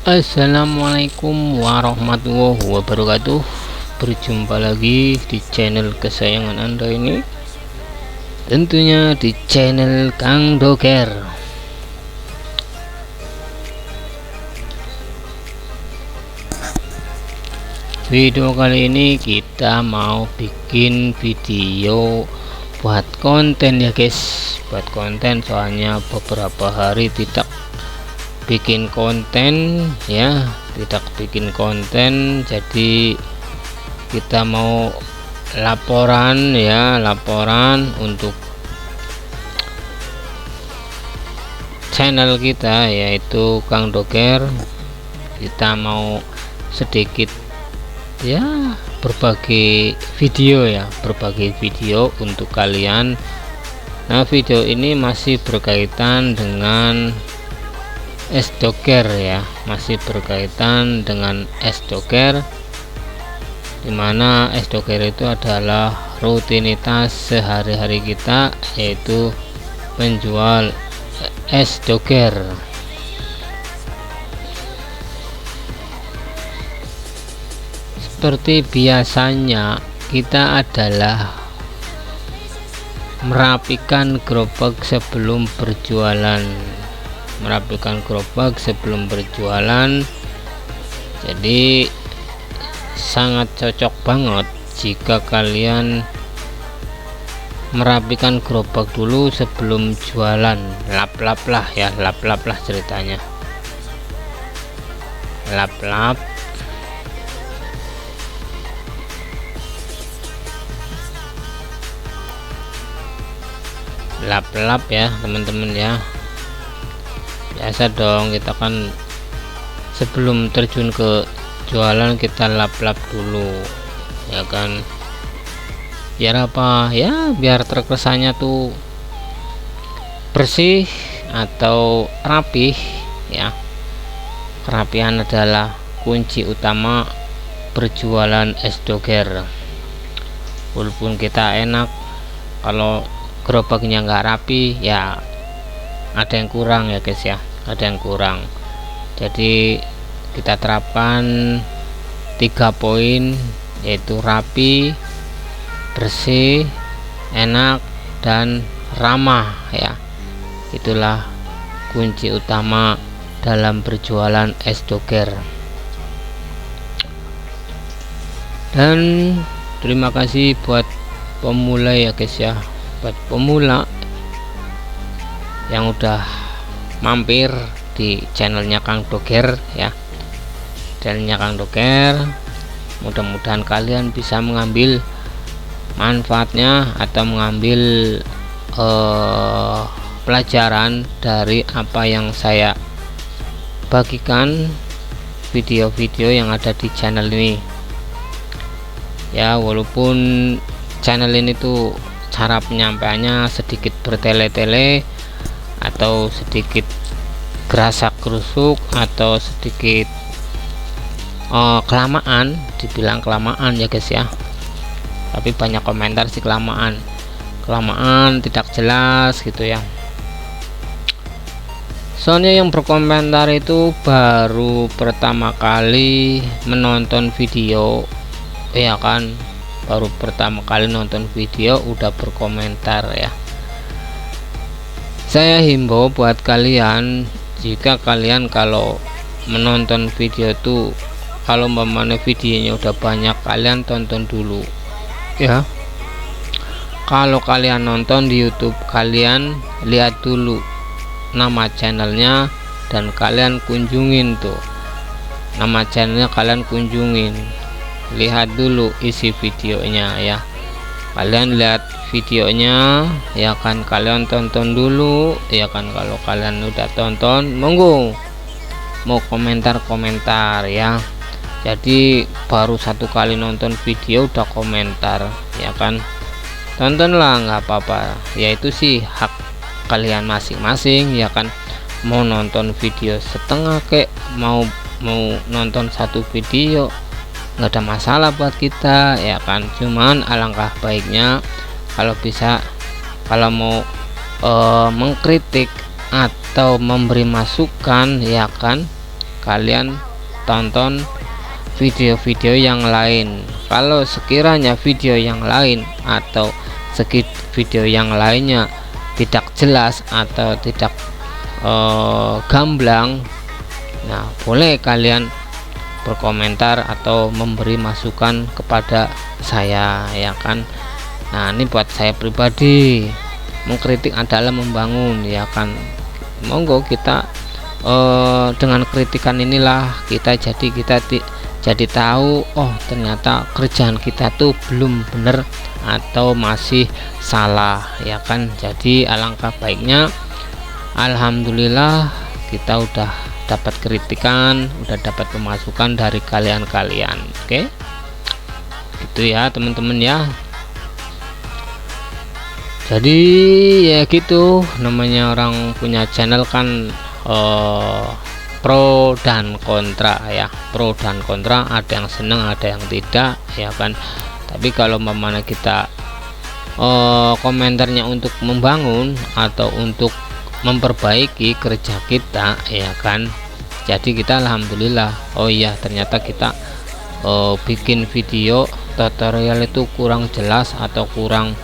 Assalamualaikum warahmatullahi wabarakatuh. Berjumpa lagi di channel kesayangan Anda ini, tentunya di channel Kang Doger. Video kali ini kita mau bikin video buat konten ya guys, buat konten, soalnya beberapa hari tidak bikin konten ya, tidak bikin konten. Jadi kita mau laporan ya, laporan untuk channel kita yaitu Kang Doger. Kita mau sedikit ya berbagi video ya, berbagi video untuk kalian. Nah, video ini masih berkaitan dengan S-Doger ya, masih berkaitan dengan S-Doger, dimana S-Doger itu adalah rutinitas sehari-hari kita, yaitu menjual S-Doger. Seperti biasanya kita adalah merapikan gerobak sebelum berjualan, jadi sangat cocok banget jika kalian merapikan gerobak dulu sebelum jualan. Lap-lap lah ya, lap-lap lah ceritanya, lap-lap. Lap-lap ya teman-teman ya. Biasa dong, kita kan sebelum terjun ke jualan kita lap-lap dulu ya kan, biar apa ya, biar terkesannya tuh bersih atau rapih ya. Kerapihan adalah kunci utama berjualan S-Doger. Walaupun kita enak, kalau gerobaknya nggak rapi ya ada yang kurang ya guys ya, ada yang kurang. Jadi kita terapkan 3 poin, yaitu rapi, bersih, enak, dan ramah ya. Itulah kunci utama dalam berjualan S-Doger. Dan terima kasih buat pemula ya guys ya, buat pemula yang udah mampir di channelnya Kang Doger ya, channelnya Kang Doger. Mudah-mudahan kalian bisa mengambil manfaatnya atau mengambil pelajaran dari apa yang saya bagikan, video-video yang ada di channel ini ya. Walaupun channel ini tuh cara penyampaiannya sedikit bertele-tele atau sedikit gerasak gerusuk atau sedikit kelamaan, dibilang kelamaan ya guys ya, tapi banyak komentar sih kelamaan, tidak jelas gitu ya. Soalnya yang berkomentar itu baru pertama kali menonton video ya kan, baru pertama kali nonton video udah berkomentar ya. Saya himbau buat kalian, jika kalian kalau menonton video tuh, kalau memang videonya udah banyak, kalian tonton dulu ya. Kalau kalian nonton di YouTube, kalian lihat dulu nama channelnya dan kalian kunjungin tuh nama channelnya, kalian kunjungin, lihat dulu isi videonya ya. Kalian lihat videonya ya kan, kalian tonton dulu ya kan. Kalau kalian udah tonton, monggo mau komentar ya. Jadi baru 1 kali nonton video udah komentar ya kan, tontonlah, nggak apa-apa ya, itu sih hak kalian masing-masing ya kan. Mau nonton video setengah kek, mau nonton 1 video, nggak ada masalah buat kita ya kan. Cuman alangkah baiknya kalau bisa, kalau mau mengkritik atau memberi masukan ya kan, kalian tonton video-video yang lain. Kalau sekiranya video yang lain atau video yang lainnya tidak jelas atau tidak gamblang, nah boleh kalian berkomentar atau memberi masukan kepada saya, ya kan. Nah ini buat saya pribadi, mengkritik adalah membangun, ya kan. Monggo kita dengan kritikan inilah kita jadi tahu, oh ternyata kerjaan kita tuh belum benar atau masih salah, ya kan. Jadi alangkah baiknya, alhamdulillah kita udah dapat kritikan, udah dapat pemasukan dari kalian. Oke, gitu ya teman-teman ya. Jadi ya gitu, namanya orang punya channel kan pro dan kontra ya, pro dan kontra, ada yang seneng ada yang tidak, ya kan. Tapi kalau mana kita komentarnya untuk membangun atau untuk memperbaiki kerja kita, ya kan. Jadi kita alhamdulillah, oh iya ternyata kita bikin video tutorial itu kurang jelas atau kurang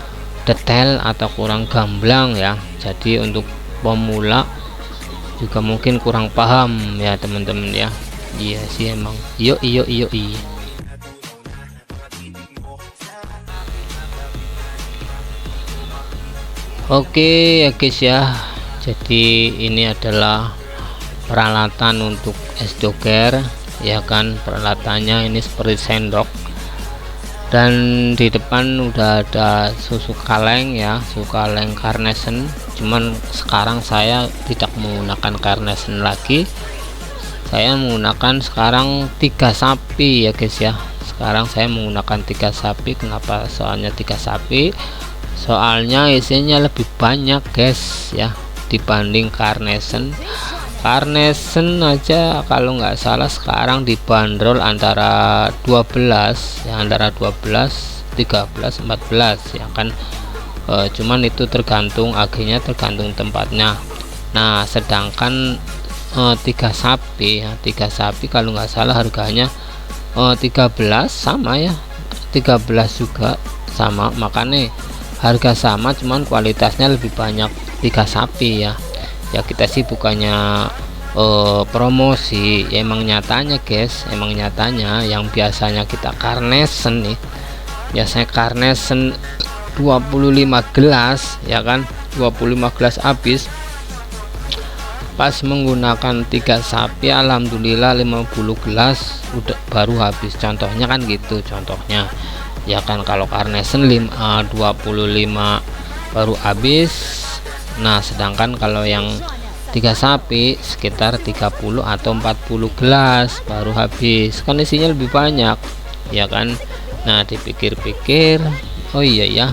detail atau kurang gamblang ya. Jadi untuk pemula juga mungkin kurang paham ya teman-teman ya. Iya sih emang, iyo. Oke ya guys ya, jadi ini adalah peralatan untuk es doger, ya kan. Peralatannya ini seperti sendok, dan di depan udah ada susu kaleng ya, susu kaleng Carnation. Cuman sekarang saya tidak menggunakan Carnation lagi, saya menggunakan sekarang 3 sapi ya guys ya. Sekarang saya menggunakan 3 sapi. Kenapa soalnya 3 sapi? Soalnya isinya lebih banyak guys ya dibanding Carnation. Carnation aja kalau nggak salah sekarang dibanderol antara 12 ya, antara 12, 13, 14 ya kan. Cuman itu tergantung akhirnya, tergantung tempatnya. Nah sedangkan 3 sapi ya, 3 sapi kalau nggak salah harganya 13 sama ya, 13 juga sama, makanya harga sama cuman kualitasnya lebih banyak 3 sapi ya. Ya kita sih bukannya promosi ya, emang nyatanya guys, emang nyatanya yang biasanya kita Carnation nih, biasanya Carnation 25 gelas ya kan, 25 gelas habis. Pas menggunakan 3 sapi alhamdulillah 50 gelas udah baru habis, contohnya kan gitu contohnya ya kan. Kalau Carnation 25 baru habis. Nah sedangkan kalau yang 3 sapi sekitar 30 atau 40 gelas baru habis, kan isinya lebih banyak ya kan. Nah dipikir-pikir, oh iya ya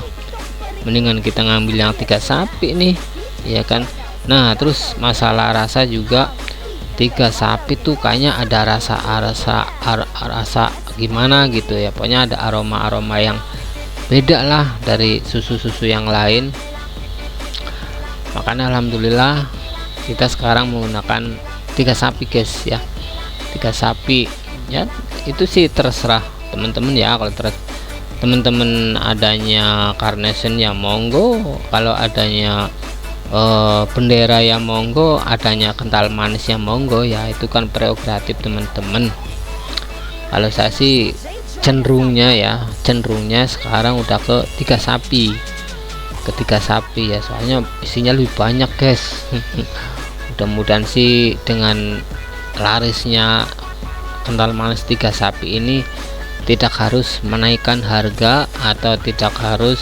mendingan kita ngambil yang 3 sapi nih ya kan. Nah terus masalah rasa juga, 3 sapi tuh kayaknya ada rasa gimana gitu ya, pokoknya ada aroma yang beda lah dari susu-susu yang lain. Makanya alhamdulillah kita sekarang menggunakan 3 sapi guys ya, 3 sapi ya. Itu sih terserah teman-teman ya, kalau teman-teman adanya Carnation ya monggo, kalau adanya bendera ya monggo, adanya kental manis ya monggo ya, itu kan prerogatif teman-teman. Kalau saya sih cenderungnya sekarang udah ke 3 sapi, ya, soalnya isinya lebih banyak guys. Mudah-mudahan sih dengan larisnya kental manis 3 sapi ini tidak harus menaikkan harga atau tidak harus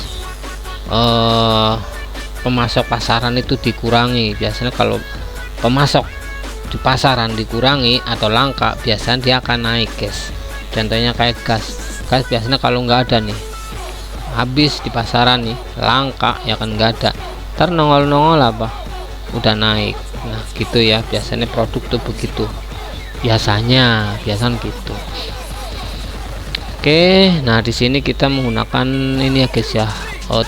pemasok pasaran itu dikurangi. Biasanya kalau pemasok di pasaran dikurangi atau langka, biasanya dia akan naik guys. Contohnya kayak gas biasanya kalau nggak ada nih, habis di pasaran nih, langka ya kan, nggak ada, ntar nongol apa udah naik. Nah gitu ya biasanya produk tuh begitu, biasanya gitu. Oke, nah di sini kita menggunakan ini ya guys ya,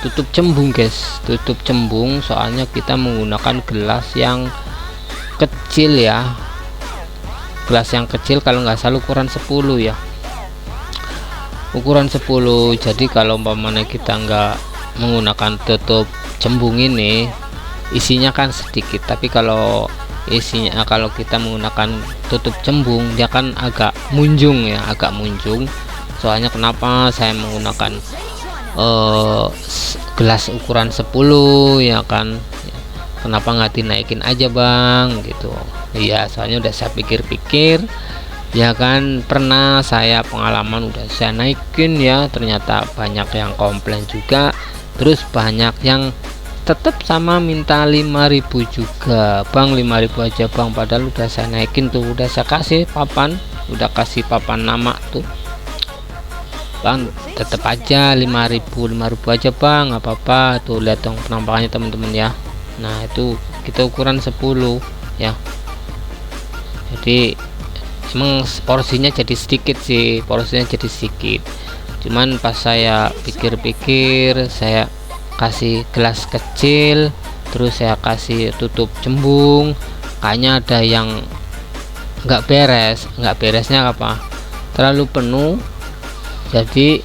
tutup cembung guys, tutup cembung, soalnya kita menggunakan gelas yang kecil ya, gelas yang kecil, kalau nggak salah ukuran 10 ya, ukuran 10. Jadi kalau umpamanya kita nggak menggunakan tutup cembung ini, isinya kan sedikit, tapi kalau isinya kalau kita menggunakan tutup cembung dia kan agak munjung ya, agak munjung. Soalnya kenapa saya menggunakan gelas ukuran 10 ya kan, kenapa nggak dinaikin aja bang gitu. Iya, soalnya udah saya pikir-pikir ya kan, pernah saya pengalaman udah saya naikin ya, ternyata banyak yang komplain juga, terus banyak yang tetap sama minta 5.000 juga bang, 5.000 aja bang, padahal udah saya naikin tuh, udah saya kasih papan, udah kasih papan nama tuh bang, tetap aja 5.000 aja bang, nggak apa-apa tuh. Lihat dong penampakannya teman-teman ya. Nah itu kita ukuran 10 ya, jadi emang porsinya jadi sedikit sih, porsinya jadi sedikit. Cuman pas saya pikir-pikir, saya kasih gelas kecil, terus saya kasih tutup cembung, kayaknya ada yang nggak beres. Nggak beresnya apa, terlalu penuh. Jadi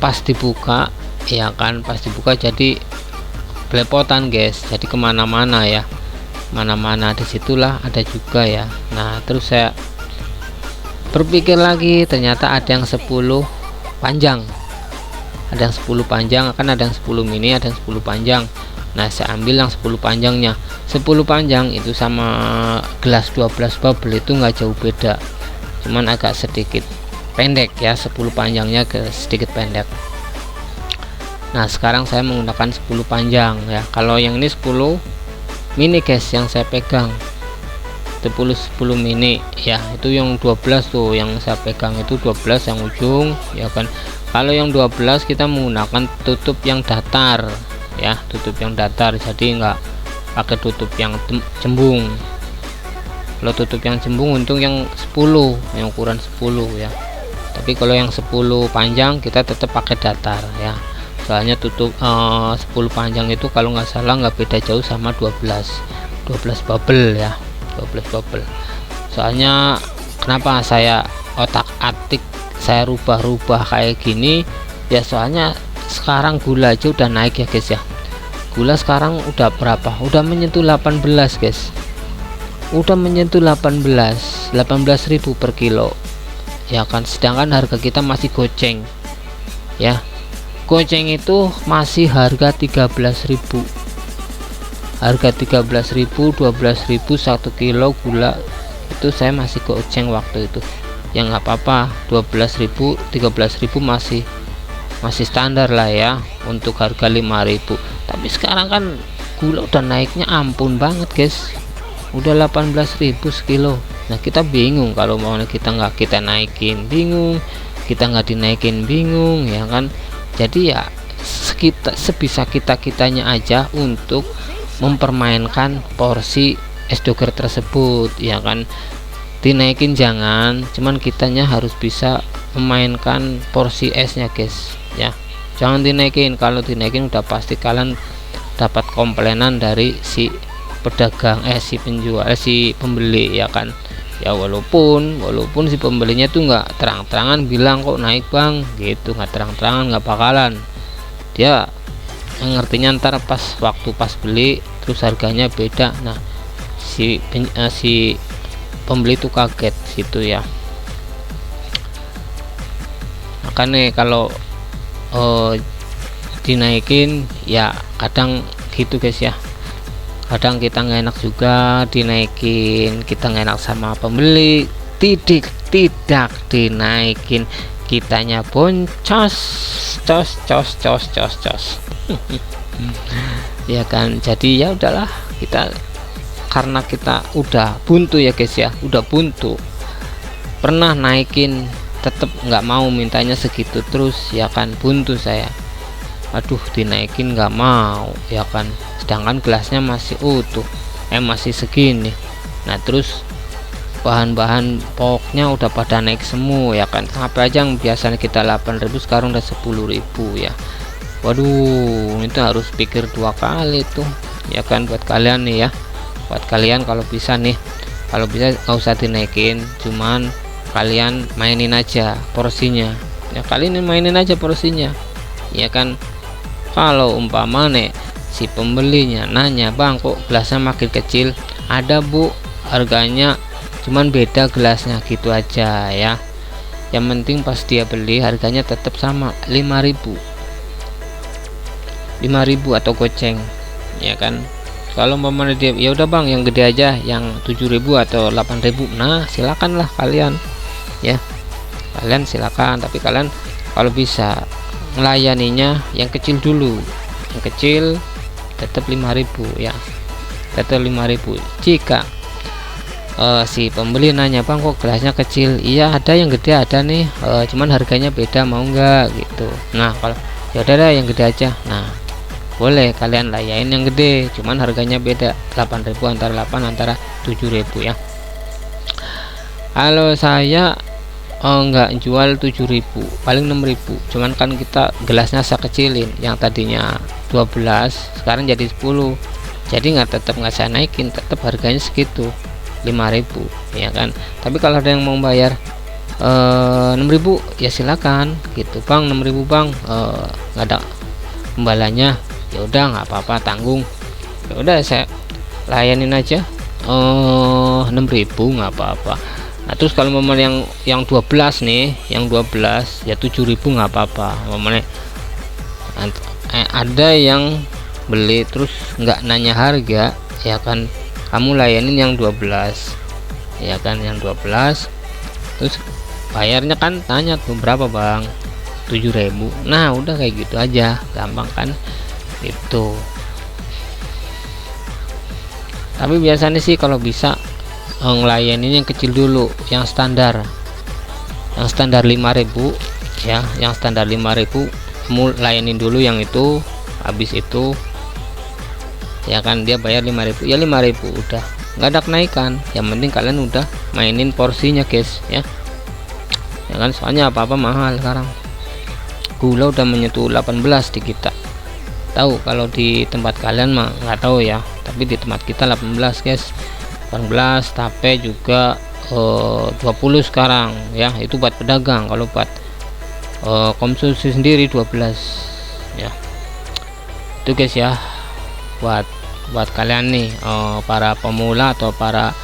pas dibuka ya kan, pas dibuka jadi belepotan guys, jadi kemana-mana ya, mana-mana. Disitulah ada juga ya. Nah terus saya berpikir lagi, ternyata ada yang 10 panjang, ada yang 10 panjang, akan ada yang 10 mini, ada yang 10 panjang. Nah saya ambil yang 10 panjangnya. 10 panjang itu sama gelas 12 bubble itu nggak jauh beda, cuman agak sedikit pendek ya, 10 panjangnya ke sedikit pendek. Nah sekarang saya menggunakan 10 panjang ya. Kalau yang ini 10 mini guys yang saya pegang, 10 mini ya, itu yang 12 tuh yang saya pegang, itu 12 yang ujung ya kan. Kalau yang 12 kita menggunakan tutup yang datar ya, tutup yang datar, jadi nggak pakai tutup yang cembung. Kalau tutup yang cembung untung yang 10, yang ukuran 10 ya, tapi kalau yang 10 panjang kita tetap pakai datar ya. Soalnya tutup 10 panjang itu kalau nggak salah nggak beda jauh sama 12 bubble ya, 12 bubble. Soalnya kenapa saya otak-atik, saya rubah-rubah kayak gini ya, soalnya sekarang gula aja udah naik ya guys ya. Gula sekarang udah berapa, udah menyentuh 18 guys, udah menyentuh 18.000 per kilo ya kan, sedangkan harga kita masih goceng ya. Goceng itu masih harga 13.000, harga 13.000, 12.000 1 kilo gula itu saya masih goceng waktu itu ya. Nggak apa-apa, 12.000 13.000 masih standar lah ya untuk harga 5.000. Tapi sekarang kan gula udah naiknya ampun banget guys, udah 18.000 sekilo. Nah kita bingung, kalau mau kita nggak kita naikin bingung, kita nggak dinaikin bingung ya kan. Jadi ya sebisa kitanya aja untuk mempermainkan porsi es doger tersebut ya kan. Dinaikin jangan, cuman kitanya harus bisa memainkan porsi esnya guys ya. Jangan dinaikin, kalau dinaikin udah pasti kalian dapat komplainan dari si pedagang si penjual si pembeli ya kan. Ya walaupun si pembelinya tuh nggak terang-terangan bilang kok naik bang gitu, nggak terang-terangan, nggak bakalan. Dia ngertinya ntar waktu pas beli terus harganya beda. Nah si pembeli tuh kaget gitu ya. Makanya kalau dinaikin ya kadang gitu guys ya, kadang kita nggak enak juga dinaikin, kita nggak enak sama pembeli, tidak dinaikin, kitanya boncos cos ya kan. Jadi ya udahlah, kita karena kita udah buntu ya guys ya, udah buntu, pernah naikin tetap nggak mau, mintanya segitu terus ya kan, buntu saya. Aduh dinaikin nggak mau ya kan, sedangkan gelasnya masih utuh, masih segini. Nah terus bahan-bahan pokoknya udah pada naik semua ya kan. HP aja yang biasanya kita 8.000 sekarang udah 10.000 ya. Waduh itu harus pikir 2 kali tuh ya kan, buat kalian nih ya, buat kalian kalau bisa nih kalau bisa nggak usah dinaikin, cuman kalian mainin aja porsinya ya, kalian mainin aja porsinya ya kan. Kalau umpama nih si pembelinya nanya, bang kok gelasnya makin kecil, ada bu, harganya cuman beda gelasnya, gitu aja ya. Yang penting pas dia beli harganya tetap sama 5.000 atau goceng ya kan. Kalau umpamanya dia ya udah bang yang gede aja yang 7.000 atau 8.000, nah silakanlah kalian ya, kalian silakan. Tapi kalian kalau bisa melayaninya yang kecil dulu, yang kecil tetap 5.000 ya, tetap 5.000. Jika si pembeli nanya, bang kok gelasnya kecil, iya ada yang gede ada nih, cuman harganya beda, mau nggak gitu. Nah kalau ya udah yang gede aja, nah boleh kalian layain yang gede, cuman harganya beda 8.000, antara 8 antara 7.000 ya. Kalau saya nggak jual 7.000, paling 6.000, cuman kan kita gelasnya saya kecilin, yang tadinya 12 sekarang jadi 10, jadi tetap nggak saya naikin, tetap harganya segitu 5.000 ya kan. Tapi kalau ada yang mau bayar 6.000 ya silakan gitu, bang 6.000 bang, nggak ada imbalannya, ya udah nggak apa-apa, tanggung, ya udah saya layanin aja 6.000 nggak apa-apa. Nah terus kalau momen yang 12 nih, yang 12 ya 7.000 nggak apa-apa. Momen ada yang beli terus nggak nanya harga ya kan, kamu layanin yang 12 ya kan, yang 12 terus bayarnya kan tanya tuh berapa bang, 7.000, nah udah kayak gitu aja, gampang kan itu. Tapi biasanya sih kalau bisa ngelayanin yang kecil dulu, yang standar 5.000 ya, yang standar 5.000 kamu layanin dulu yang itu, habis itu ya kan dia bayar 5.000 ya 5.000, udah nggak ada kenaikan, yang penting kalian udah mainin porsinya guys ya kan. Soalnya apa-apa mahal sekarang, gula udah menyentuh 18 di kita, tahu kalau di tempat kalian mah nggak tahu ya, tapi di tempat kita 18 guys, 18, tape juga 20 sekarang ya, itu buat pedagang. Kalau buat konsumsi sendiri 12 ya. Itu guys ya, buat kalian nih para pemula atau para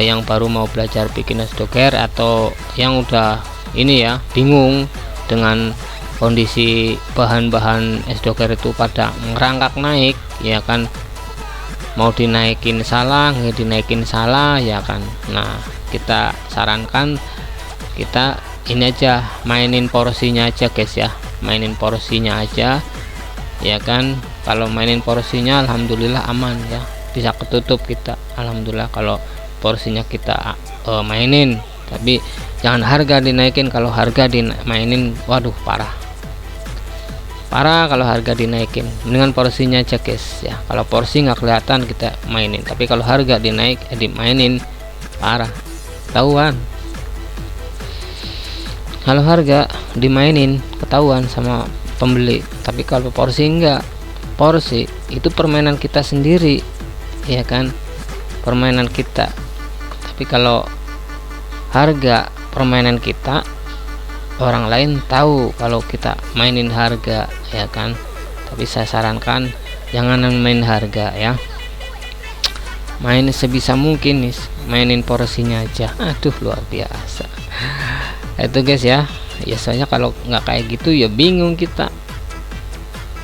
yang baru mau belajar bikin es doger, atau yang udah ini ya bingung dengan kondisi bahan-bahan es doger itu pada ngerangkak naik ya kan, mau dinaikin salah, nggak dinaikin salah ya kan. Nah kita sarankan kita ini aja, mainin porsinya aja guys ya, mainin porsinya aja ya kan. Kalau mainin porsinya alhamdulillah aman ya, bisa ketutup kita alhamdulillah kalau porsinya kita mainin. Tapi jangan harga dinaikin, kalau harga dimainin waduh parah kalau harga dinaikin, dengan porsinya aja guys ya. Kalau porsi nggak kelihatan kita mainin, tapi kalau harga dimainin parah ketahuan. Kalau harga dimainin ketahuan sama pembeli, tapi kalau porsi enggak, porsi itu permainan kita sendiri ya kan, permainan kita. Tapi kalau harga permainan kita, orang lain tahu kalau kita mainin harga ya kan. Tapi saya sarankan jangan main harga ya, main sebisa mungkin nih, mainin porsinya aja. Aduh luar biasa itu guys ya. Ya soalnya kalau nggak kayak gitu ya bingung kita,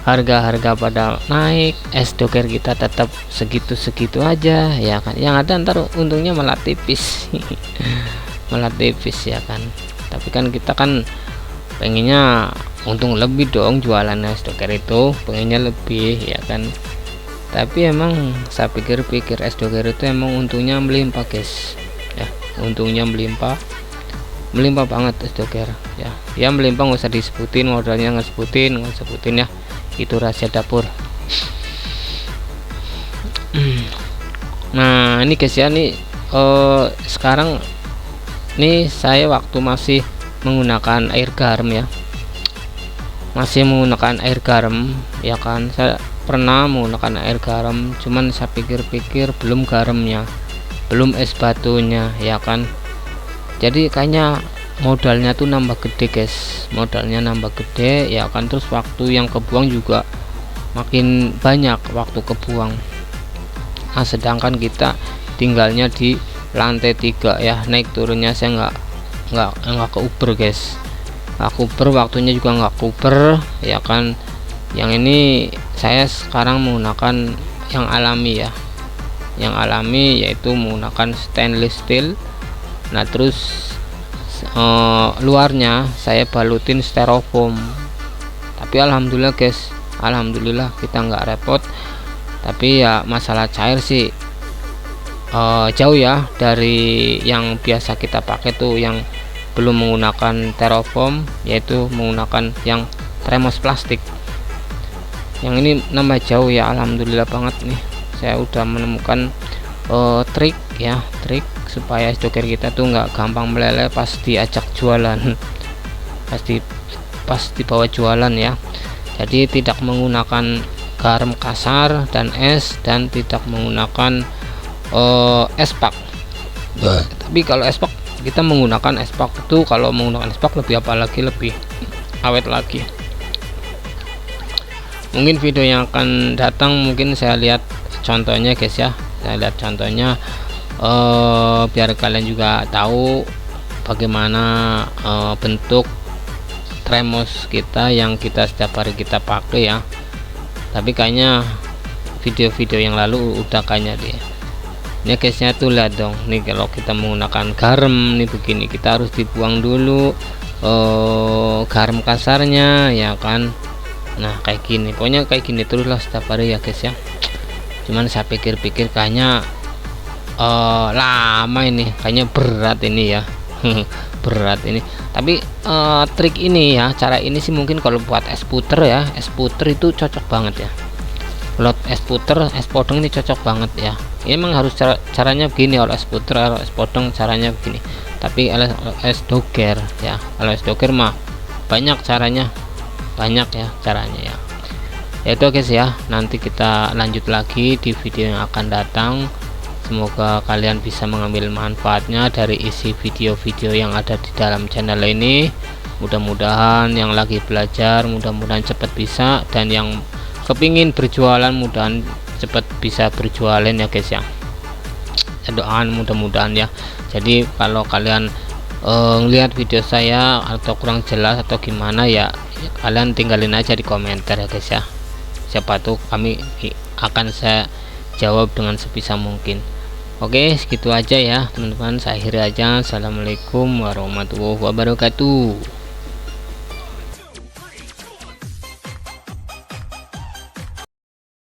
harga-harga pada naik, es doger kita tetap segitu-segitu aja ya kan. Yang ada ntar untungnya malah tipis malah tipis ya kan. Tapi kan kita kan pengennya untung lebih dong, jualan es doger itu pengennya lebih ya kan. Tapi emang saya pikir-pikir es doger itu emang untungnya melimpah guys ya, untungnya melimpah banget es doger ya. Ya melimpah, nggak usah disebutin modalnya, nggak sebutin ya, itu rahasia dapur. Nah ini guys ya, nih sekarang nih saya waktu masih menggunakan air garam ya, ya kan. Saya pernah menggunakan air garam, cuman saya pikir-pikir belum garamnya belum es batunya ya kan. Jadi kayaknya modalnya tuh nambah gede guys, modalnya nambah gede ya kan. Terus waktu yang kebuang juga makin banyak waktu kebuang. Nah sedangkan kita tinggalnya di lantai 3 ya, naik turunnya saya nggak ke Uber guys, nggak Uber, waktunya juga nggak Uber ya kan. Yang ini saya sekarang menggunakan yang alami ya, yang alami yaitu menggunakan stainless steel. Nah terus luarnya saya balutin styrofoam. Tapi alhamdulillah guys, alhamdulillah kita nggak repot. Tapi ya masalah cair sih jauh ya dari yang biasa kita pakai tuh, yang belum menggunakan styrofoam, yaitu menggunakan yang termos plastik. Yang ini nambah jauh ya, alhamdulillah banget nih. Saya udah menemukan trik ya, trik supaya joker kita tuh nggak gampang meleleh pas diajak jualan, pas dibawa jualan ya. Jadi tidak menggunakan garam kasar dan es, dan tidak menggunakan espak. Tapi kalau espak kita menggunakan espak itu, kalau menggunakan espak lebih apalagi lebih awet lagi. Mungkin video yang akan datang mungkin saya lihat contohnya guys ya, saya lihat contohnya biar kalian juga tahu bagaimana bentuk termos kita yang kita setiap hari kita pakai ya. Tapi kayaknya video-video yang lalu udah kayaknya deh ini guysnya tuh, lihat dong nih, kalau kita menggunakan garam nih begini, kita harus dibuang dulu garam kasarnya ya kan. Nah kayak gini, pokoknya kayak gini terus lah setiap hari ya guys ya. Cuman saya pikir-pikir kayaknya lama ini, kayaknya berat ini ya. Berat ini. Tapi trik ini ya, cara ini sih mungkin kalau buat es puter ya, es puter itu cocok banget ya. Kalau es puter, es podeng ini cocok banget ya. Ini memang harus caranya begini, kalau es puter, kalau es podeng caranya begini. Tapi es doger ya, kalau es doger mah banyak caranya, banyak ya caranya ya. Itu guys ya, nanti kita lanjut lagi di video yang akan datang. Semoga kalian bisa mengambil manfaatnya dari isi video-video yang ada di dalam channel ini. Mudah-mudahan yang lagi belajar mudah-mudahan cepat bisa, dan yang kepingin berjualan mudahan cepat bisa berjualan ya guys ya. Doakan mudah-mudahan ya. Jadi kalau kalian ngelihat video saya atau kurang jelas atau gimana ya, kalian tinggalin aja di komentar ya guys ya. Siapa tuh kami akan saya jawab dengan sebisa mungkin. Oke, segitu aja ya teman-teman, saya akhiri aja. Assalamualaikum warahmatullahi wabarakatuh.